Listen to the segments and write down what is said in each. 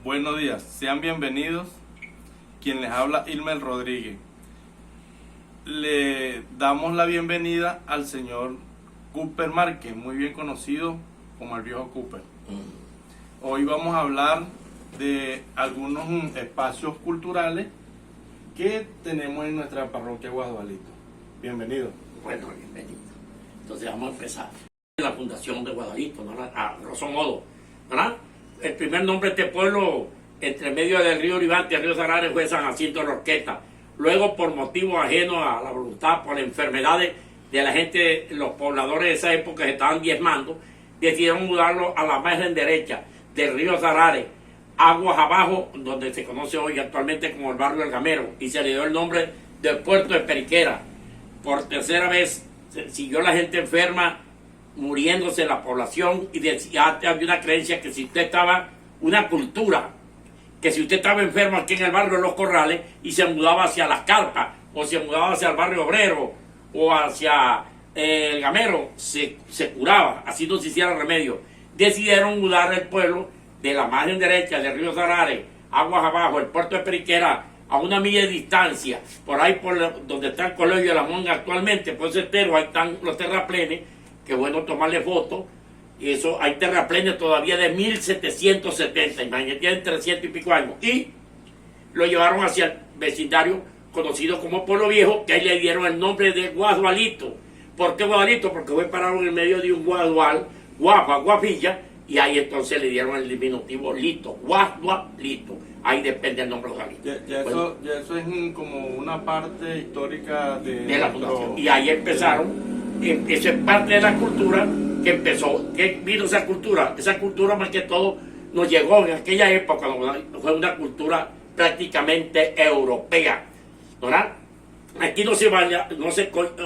Buenos días, sean bienvenidos. Quien les habla, Ilmer Rodríguez. Le damos la bienvenida al señor Cooper Márquez, muy bien conocido como el viejo Cooper. Hoy vamos a hablar de algunos espacios culturales que tenemos en nuestra parroquia Guadualito. Bienvenido. Bueno, bienvenido. Entonces vamos a empezar. La fundación de Guadualito, ¿no? A grosso modo, ¿verdad? El primer nombre de este pueblo, entre medio del río Uribante y el río Sarare, fue San Jacinto de la Orquesta. Luego, por motivos ajenos a la voluntad, por enfermedades de la gente, los pobladores de esa época que estaban diezmando, decidieron mudarlo a la margen derecha del río Sarare, aguas abajo, donde se conoce hoy actualmente como el barrio El Gamero, y se le dio el nombre del puerto de Periquera. Por tercera vez siguió la gente enferma, muriéndose la población, y había una creencia que si usted estaba, una cultura, que si usted estaba enfermo aquí en el barrio de Los Corrales y se mudaba hacia Las Carpas, o se mudaba hacia el barrio Obrero, o hacia El Gamero, se curaba, así no se hiciera remedio. Decidieron mudar el pueblo de la margen derecha del río Sarare, aguas abajo, el puerto de Periquera, a una milla de distancia, por ahí donde está el colegio de la Monga actualmente, por ese estero, ahí están los terraplenes, que bueno tomarle fotos, y eso, hay terraplenes todavía de 1770, imagínate, tienen 300 y pico años, y lo llevaron hacia el vecindario conocido como Pueblo Viejo, que ahí le dieron el nombre de Guadualito. ¿Por qué Guadualito? Porque fue parado en el medio de un guadual, guapa, guapilla, y ahí entonces le dieron el diminutivo Lito, Guadualito. Ahí depende el nombre de Guadualito. Ya eso es como una parte histórica de la fundación. Y ahí empezaron. Eso es parte de la cultura que empezó. ¿Qué vino esa cultura? Esa cultura más que todo nos llegó en aquella época, fue una cultura prácticamente europea, ¿verdad? Aquí no se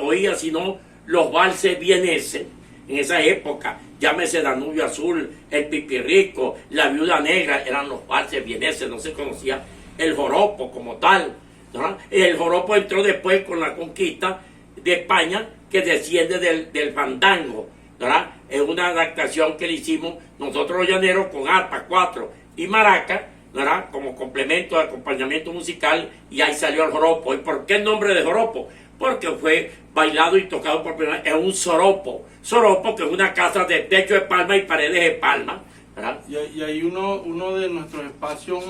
oía sino los valses vieneses en esa época, llámese Danubio Azul, el Pipirrico, la Viuda Negra, eran los valses vieneses, no se conocía el joropo como tal, ¿verdad? El joropo entró después con la conquista de España, que desciende del fandango, ¿verdad? Es una adaptación que le hicimos nosotros los llaneros con arpa, cuatro y maraca, ¿verdad? Como complemento de acompañamiento musical, y ahí salió el joropo. ¿Y por qué el nombre de joropo? Porque fue bailado y tocado por primera vez en un soropo. Soropo, que es una casa de techo de palma y paredes de palma, ¿verdad? Y ahí uno de nuestros espacios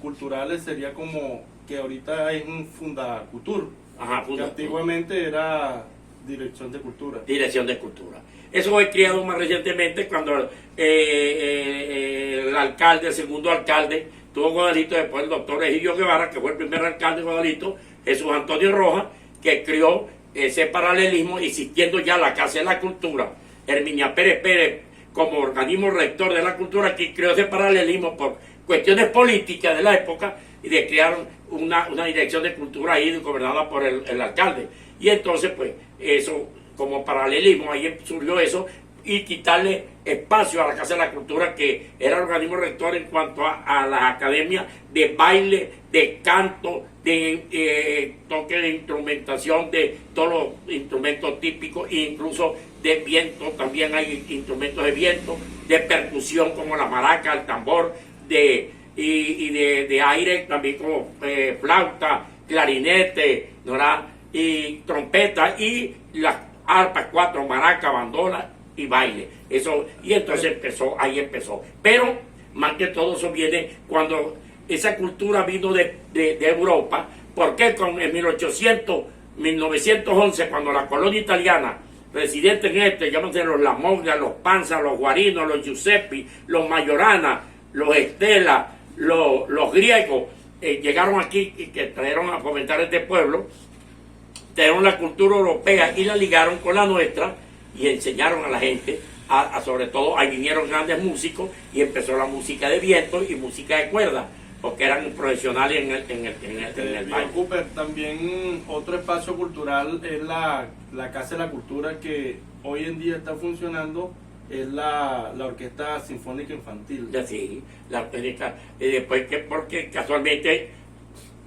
culturales sería como que ahorita es un Fundacultur. Ajá, que antiguamente era Dirección de Cultura. Dirección de Cultura. Eso fue criado más recientemente cuando el alcalde, el segundo alcalde, tuvo Guadualito, después el doctor Egidio Guevara, que fue el primer alcalde de Guadualito, Jesús Antonio Rojas, que crió ese paralelismo, existiendo ya la Casa de la Cultura, Herminia Pérez Pérez, como organismo rector de la cultura, que creó ese paralelismo por cuestiones políticas de la época, y de crear una dirección de cultura ahí gobernada por el alcalde. Y entonces, pues, eso, como paralelismo, ahí surgió eso, y quitarle espacio a la Casa de la Cultura, que era el organismo rector en cuanto a las academias de baile, de canto, de toque de instrumentación, de todos los instrumentos típicos, e incluso de viento, también hay instrumentos de viento, de percusión como la maraca, el tambor, de aire también como flauta, clarinete, ¿verdad? Y trompeta, y las arpas, cuatro, maraca, bandola y baile. Eso, y entonces ahí empezó. Pero más que todo eso viene cuando esa cultura vino de Europa, porque en 1911, cuando la colonia italiana residente en llámense los Lamoglia, los Panza, los Guarinos, los Giuseppi, los Majorana, los Estela, los griegos, llegaron aquí y que trajeron a fomentar este pueblo, trajeron la cultura europea y la ligaron con la nuestra y enseñaron a la gente, sobre todo ahí vinieron grandes músicos y empezó la música de viento y música de cuerda, porque eran profesionales en el baile. Cooper, también otro espacio cultural es la Casa de la Cultura, que hoy en día está funcionando, es la Orquesta Sinfónica Infantil. Sí, la orquesta, después porque casualmente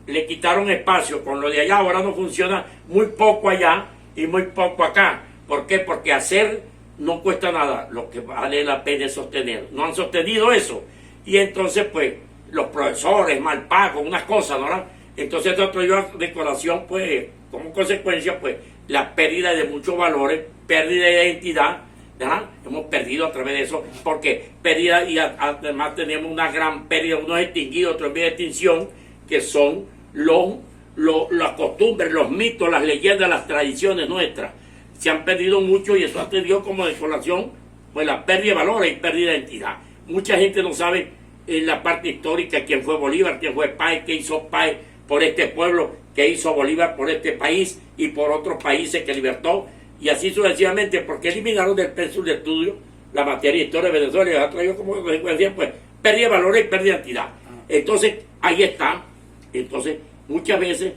le quitaron espacio con lo de allá, ahora no funciona, muy poco allá y muy poco acá. ¿Por qué? Porque hacer no cuesta nada, lo que vale la pena es sostener. No han sostenido eso, y entonces pues los profesores mal pagos, unas cosas, ¿no? Entonces esto trajo de colación, pues, como consecuencia, pues, la pérdida de muchos valores, pérdida de identidad, ¿verdad? Hemos perdido a través de eso, porque pérdida, y además tenemos una gran pérdida, unos extinguidos, otros en vía de extinción, que son las costumbres, los mitos, las leyendas, las tradiciones nuestras. Se han perdido mucho y eso ha tenido como de colación, pues, la pérdida de valores y pérdida de identidad. Mucha gente no sabe en la parte histórica quién fue Bolívar, quién fue Páez, qué hizo Páez por este pueblo, qué hizo Bolívar por este país y por otros países que libertó, y así sucesivamente, porque eliminaron del pensum de estudio la materia de historia de Venezuela y ha traído como consecuencia, pues, pérdida de valores y pérdida de identidad. Entonces, ahí está. Entonces, muchas veces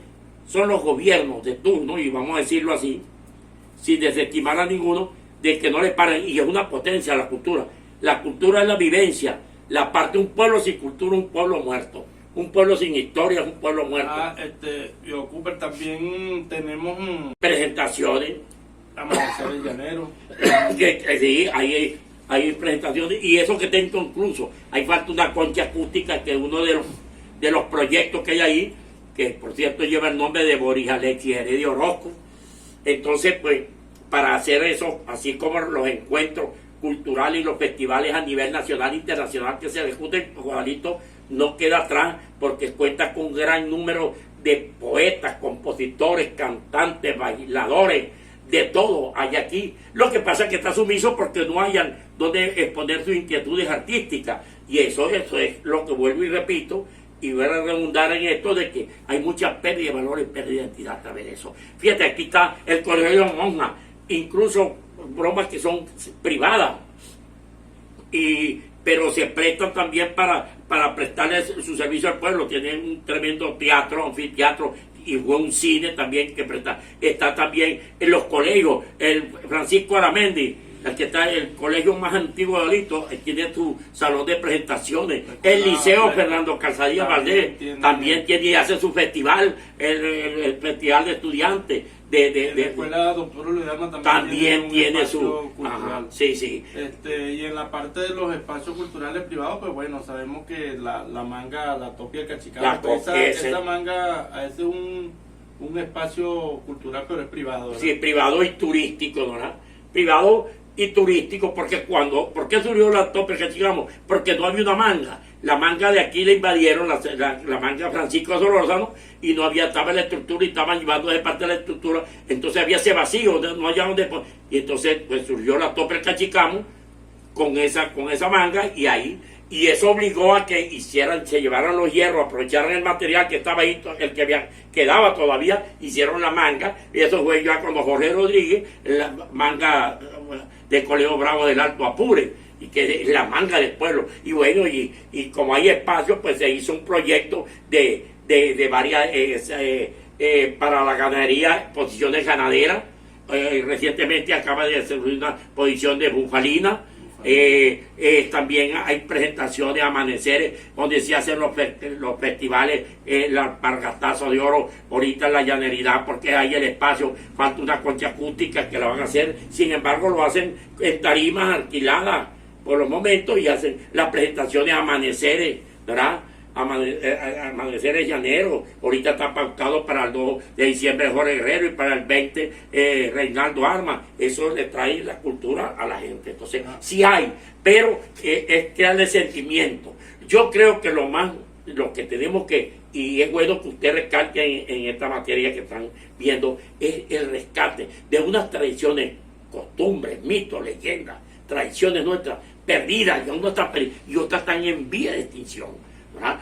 son los gobiernos de turno, y vamos a decirlo así, sin desestimar a ninguno, de que no le paren, y es una potencia la cultura. La cultura es la vivencia, la parte de un pueblo sin cultura, un pueblo muerto. Un pueblo sin historia es un pueblo muerto. Yo, Cooper, también tenemos presentaciones. Amaneceres Llaneros. Sí, hay presentaciones, y eso que está inconcluso. Hay falta una concha acústica, que es uno de los proyectos que hay ahí, que por cierto lleva el nombre de Boris Alexis Heredia Orozco. Entonces, pues, para hacer eso, así como los encuentros culturales y los festivales a nivel nacional e internacional que se ejecuten, Guadalito no queda atrás, porque cuenta con un gran número de poetas, compositores, cantantes, bailadores, de todo hay aquí. Lo que pasa es que está sumiso porque no hayan donde exponer sus inquietudes artísticas, y eso es lo que vuelvo y repito, y voy a redundar en esto de que hay mucha pérdida de valores y pérdida de identidad a través de eso. Fíjate, aquí está el Colegio de Monjas, incluso bromas que son privadas, pero se prestan también para prestarle su servicio al pueblo. Tienen un tremendo teatro, anfiteatro, y un cine también que presta. Está también en los colegios, el Francisco Aramendi, el que está en el colegio más antiguo de Alito, tiene su salón de presentaciones. El Liceo Fernando Calzadilla Valdés también tiene y hace su festival, el festival de estudiantes. La escuela Doctor Ledesma también tiene su cultural. Ajá, sí. Y en la parte de los espacios culturales privados, pues bueno, sabemos que la manga, la Topia Cachicana, pues esa manga, ese es un espacio cultural, pero es privado, ¿verdad? Sí, privado y turístico, ¿verdad? Privado y turístico, porque ¿por qué surgió la Topia Cachicana? Porque no había una manga. La manga de aquí la invadieron, la manga Francisco Solórzano, y no estaba la estructura, y estaban llevando de parte de la estructura, entontonces había ese vacío, no había donde, y entonces pues surgió la Tope Cachicamo con esa manga, y eso obligó a que se llevaran los hierros, aprovecharan el material que estaba ahí, el que quedaba todavía, hicieron la manga, y eso fue ya cuando Jorge Rodríguez, la manga de Colegio Bravo del Alto Apure, y que es la manga del pueblo. Y bueno, y como hay espacio, pues se hizo un proyecto de varias para la ganadería, posiciones ganaderas. Recientemente acaba de hacer una posición de bufalina. También hay presentaciones, amaneceres, donde se hacen los festivales, el alpargatazo de oro, ahorita en la llaneridad, porque hay el espacio, falta una concha acústica que la van a hacer. Sin embargo, lo hacen en tarimas alquiladas por los momentos, y hacen las presentaciones amaneceres, ¿verdad? Amaneceres llaneros. Ahorita está pautado para el 2 de diciembre Jorge Guerrero, y para el 20 Reinaldo Armas. Eso le trae la cultura a la gente. Entonces, sí hay, pero es crearle sentimiento. Yo creo que lo que tenemos que, y es bueno que usted recalque en esta materia que están viendo, es el rescate de unas tradiciones, costumbres, mitos, leyendas, tradiciones nuestras perdidas, y otras están en vía de extinción, ¿verdad?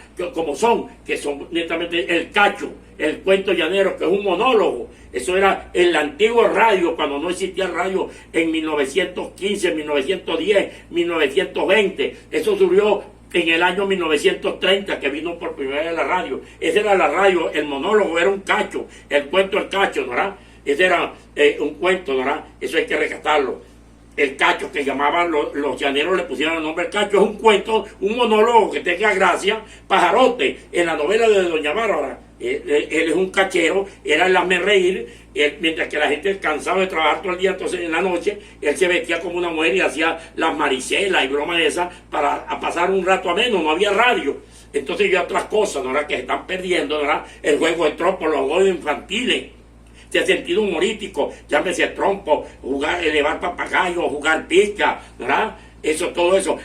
Que son netamente el cacho, el cuento llanero, que es un monólogo. Eso era en la antigua radio, cuando no existía radio en 1915, 1910, 1920. Eso surgió en el año 1930, que vino por primera vez la radio. Esa era la radio, el monólogo era un cacho, el cuento el cacho, ¿verdad? Ese era un cuento, ¿verdad? Eso hay que rescatarlo. El cacho, que llamaban los llaneros, le pusieron el nombre el cacho, es un cuento, un monólogo que tenga gracia. Pajarote, en la novela de Doña Bárbara, él es un cachero, era el hazme reír, mientras que la gente cansaba de trabajar todo el día, entonces en la noche él se vestía como una mujer y hacía las maricelas y bromas esas para pasar un rato ameno. No había radio, Entonces y otras cosas, ¿no? Que se están perdiendo, ¿verdad? El juego de trompo, los juegos infantiles, de sentido humorístico, llámese trompo, jugar, elevar papagayo, jugar pizca, ¿verdad? Eso, todo eso.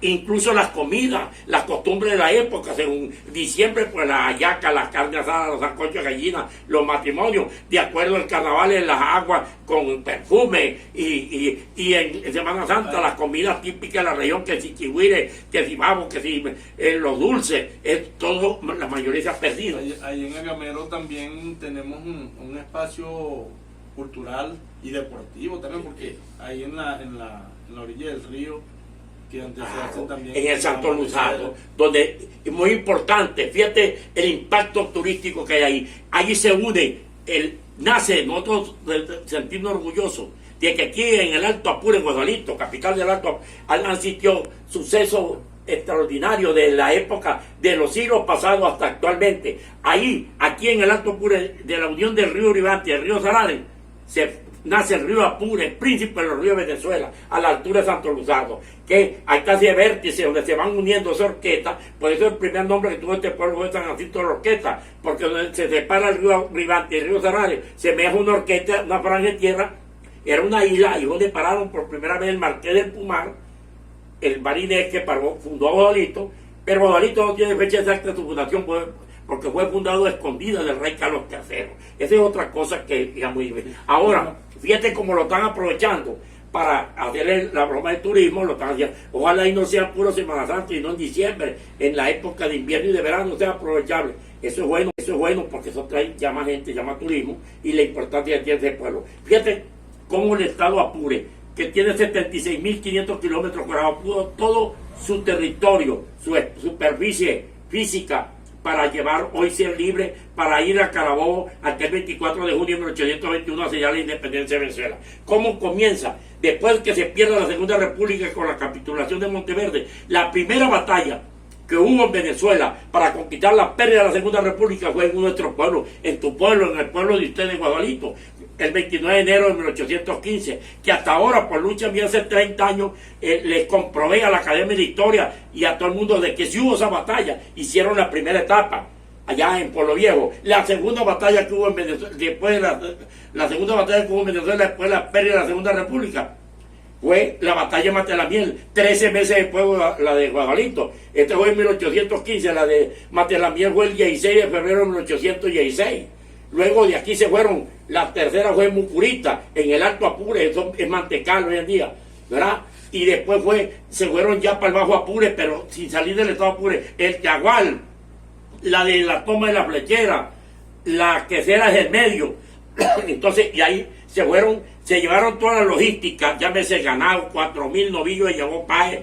Incluso las comidas, las costumbres de la época, según diciembre, pues la hallaca, las carnes asadas, los sancochos de gallina, los matrimonios, de acuerdo al carnaval, en las aguas con perfume, y en Semana Santa las comidas típicas de la región, que si chihuire, que si babo, que si los dulces, es todo, la mayoría se ha perdido. Ahí en Agamero también tenemos un espacio cultural y deportivo también, porque ahí en la orilla del río, que antes se hacen también en el Santo Luzardo, donde es muy importante, fíjate el impacto turístico que hay ahí. Allí se une, nace, nosotros sentirnos orgullosos de que aquí en el Alto Apure, en Guadalito, capital del Alto Apure, han existido sucesos extraordinarios de la época, de los siglos pasados hasta actualmente. Ahí, aquí en el Alto Apure, de la unión del río Uribante y el río Sarare, nace el río Apure, el príncipe de los ríos de Venezuela, a la altura de Santo Luzardo, que hay casi de vértice donde se van uniendo esas orquestas. Por eso el primer nombre que tuvo este pueblo fue San Jacinto de la Orquesta, porque donde se separa el río Uribante y el río Sarare, se me una orquesta, una franja de tierra, era una isla, y donde pararon por primera vez el Marqués del Pumar, el marinés que fundó Guadalito, pero Guadalito no tiene fecha exacta de su fundación, porque fue fundado a escondidas del rey Carlos III. Esa es otra cosa que ya muy bien. Ahora, fíjate cómo lo están aprovechando para hacer la broma del turismo, lo están haciendo. Ojalá y no sea puro Semana Santa y no en diciembre, en la época de invierno y de verano sea aprovechable. Eso es bueno porque eso trae, llama gente, llama turismo, y la importancia que tiene ese pueblo. Fíjate cómo el estado Apure, que tiene 76.500 kilómetros cuadrados, pudo todo su territorio, su superficie física, para llevar hoy ser libre, para ir a Carabobo aquel 24 de junio de 1821 a sellar la independencia de Venezuela. ¿Cómo comienza? Después que se pierda la Segunda República con la capitulación de Monteverde, la primera batalla que hubo en Venezuela para conquistar la pérdida de la Segunda República fue en nuestro pueblo, en tu pueblo, en el pueblo de ustedes, Guadalito, el 29 de enero de 1815, que hasta ahora, por lucha mía hace 30 años, les comprobé a la Academia de Historia y a todo el mundo de que si hubo esa batalla, hicieron la primera etapa allá en Pueblo Viejo. La segunda batalla que hubo en Venezuela, después de la segunda batalla que hubo en Venezuela, después de la pérdida de la Segunda República, fue la batalla de Matelamiel, 13 meses después la de Guadalito. Este fue en 1815, la de Matelamiel fue el 16 de febrero de 1816. Luego de aquí se fueron, la tercera fue en Mucurita, en el Alto Apure, eso es Mantecal hoy en día, ¿verdad? Y después se fueron ya para el Bajo Apure, pero sin salir del estado Apure, el Yagual, la de la toma de la flechera, la quesera del medio. Entonces, y ahí se llevaron toda la logística, llámese ganado, 4.000 novillos de llevó Páez,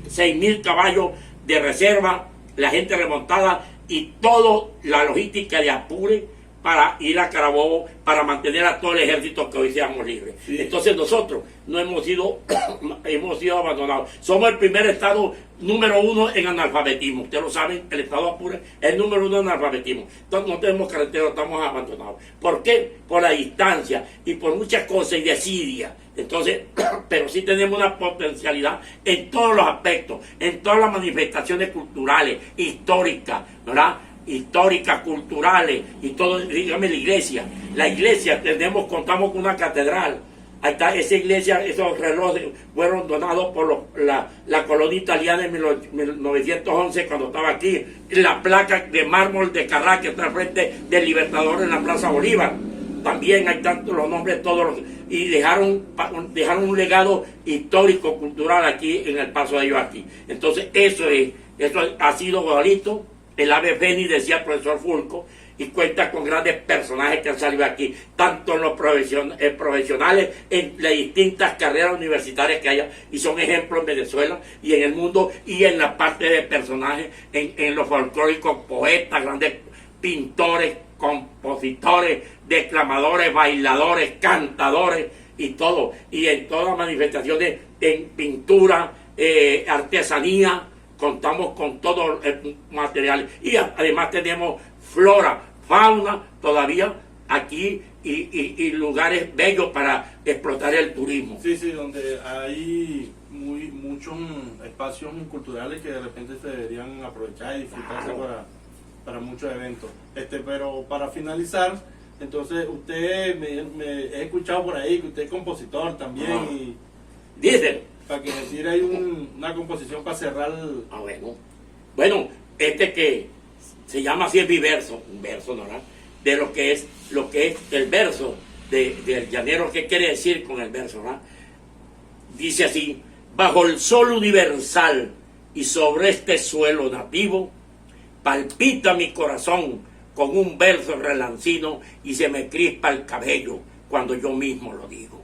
6.000 caballos de reserva, la gente remontada, y toda la logística de Apure para ir a Carabobo, para mantener a todo el ejército que hoy seamos libres. Sí. Entonces nosotros no hemos sido abandonados. Somos el primer estado número 1 en analfabetismo. Ustedes lo saben, el estado Apure es el número 1 en analfabetismo. Entonces no tenemos carretera, estamos abandonados. ¿Por qué? Por la distancia y por muchas cosas y desidia. Entonces, pero sí tenemos una potencialidad en todos los aspectos, en todas las manifestaciones culturales, históricas, ¿verdad? Históricas, culturales y todo, dígame la iglesia. La iglesia, contamos con una catedral. Ahí está esa iglesia, esos relojes fueron donados por la colonia italiana en 1911 cuando estaba aquí. La placa de mármol de Carrá que está al frente del Libertador en la Plaza Bolívar. También hay tantos los nombres, y dejaron un legado histórico, cultural aquí en el paso de ellos aquí. Entonces eso ha sido Guadalito, el ave fénix, decía el profesor Fulco, y cuenta con grandes personajes que han salido aquí, tanto en los profesionales, en las distintas carreras universitarias que haya, y son ejemplos en Venezuela y en el mundo, y en la parte de personajes, en los folclóricos, poetas, grandes pintores, compositores, declamadores, bailadores, cantadores y todo, y en todas las manifestaciones, en pintura, artesanía, contamos con todo el material, y además tenemos flora, fauna todavía aquí y lugares bellos para explotar el turismo. Sí, sí, donde hay muchos espacios culturales que de repente se deberían aprovechar y disfrutarse para muchos eventos. Pero para finalizar, entonces usted me he escuchado por ahí que usted es compositor también y Dice. para que decir hay una composición para cerrar. Bueno, este que se llama así es mi verso, un verso, ¿no? De lo que es el verso del llanero. ¿Qué quiere decir con el verso, no? Dice así: bajo el sol universal y sobre este suelo nativo, palpita mi corazón con un verso relancino y se me crispa el cabello cuando yo mismo lo digo.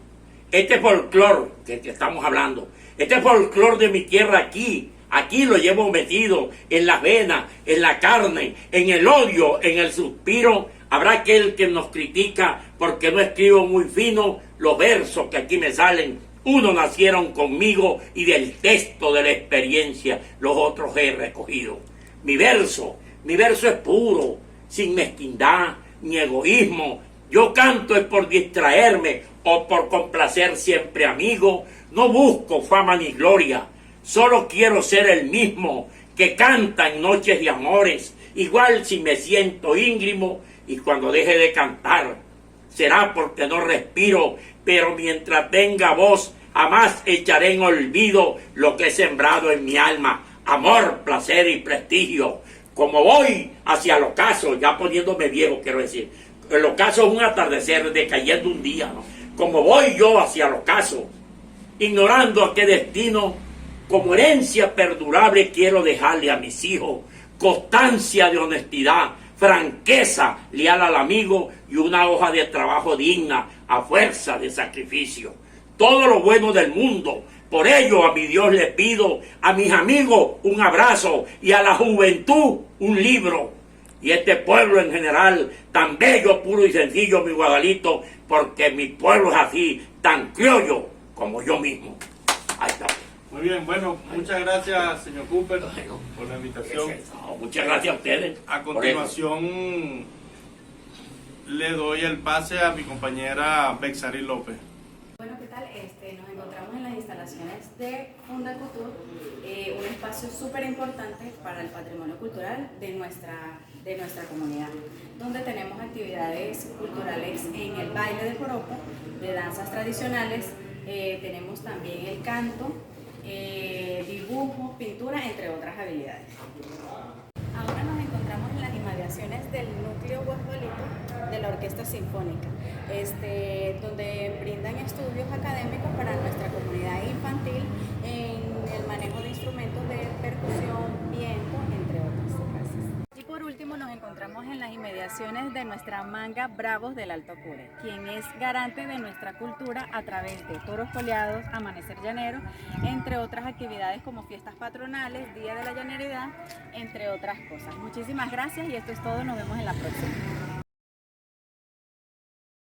Este folclor que estamos hablando, este folclor de mi tierra aquí lo llevo metido en las venas, en la carne, en el odio, en el suspiro. Habrá aquel que nos critica porque no escribo muy fino los versos que aquí me salen. Unos nacieron conmigo y del texto de la experiencia los otros he recogido. Mi verso es puro, sin mezquindad ni egoísmo. Yo canto es por distraerme o por complacer siempre amigo. No busco fama ni gloria, solo quiero ser el mismo que canta en noches de amores. Igual si me siento íngrimo y cuando deje de cantar, será porque no respiro, pero mientras tenga voz, jamás echaré en olvido lo que he sembrado en mi alma: amor, placer y prestigio. Como voy hacia el ocaso, ya poniéndome viejo, quiero decir, el ocaso es un atardecer decayendo un día, ¿no? Como voy yo hacia el ocaso, ignorando a qué destino, como herencia perdurable quiero dejarle a mis hijos constancia de honestidad, franqueza leal al amigo y una hoja de trabajo digna a fuerza de sacrificio. Todo lo bueno del mundo, por ello a mi Dios le pido, a mis amigos un abrazo y a la juventud un libro. Y este pueblo en general, tan bello, puro y sencillo, mi Guadalito, porque mi pueblo es así, tan criollo como yo mismo. Ahí está. Muy bien, bueno, muchas gracias, señor Cooper, por la invitación. Muchas gracias a ustedes. A continuación, le doy el pase a mi compañera Bexari López. Bueno, ¿qué tal? Nos encontramos en las instalaciones de Funda Couture, un espacio súper importante para el patrimonio cultural de nuestra comunidad, donde tenemos actividades culturales en el baile de joropo, de danzas tradicionales, tenemos también el canto, dibujo, pintura, entre otras habilidades. Ahora nos encontramos en las inmediaciones del núcleo Guasdualito de la Orquesta Sinfónica, donde brindan estudios académicos para nuestra comunidad infantil en el manejo de instrumentos de percusión, viento, entre otras. Y por último nos encontramos en las inmediaciones de nuestra manga Bravos del Alto Apure, quien es garante de nuestra cultura a través de toros coleados, amanecer llanero, entre otras actividades como fiestas patronales, Día de la Llaneridad, entre otras cosas. Muchísimas gracias y esto es todo, nos vemos en la próxima.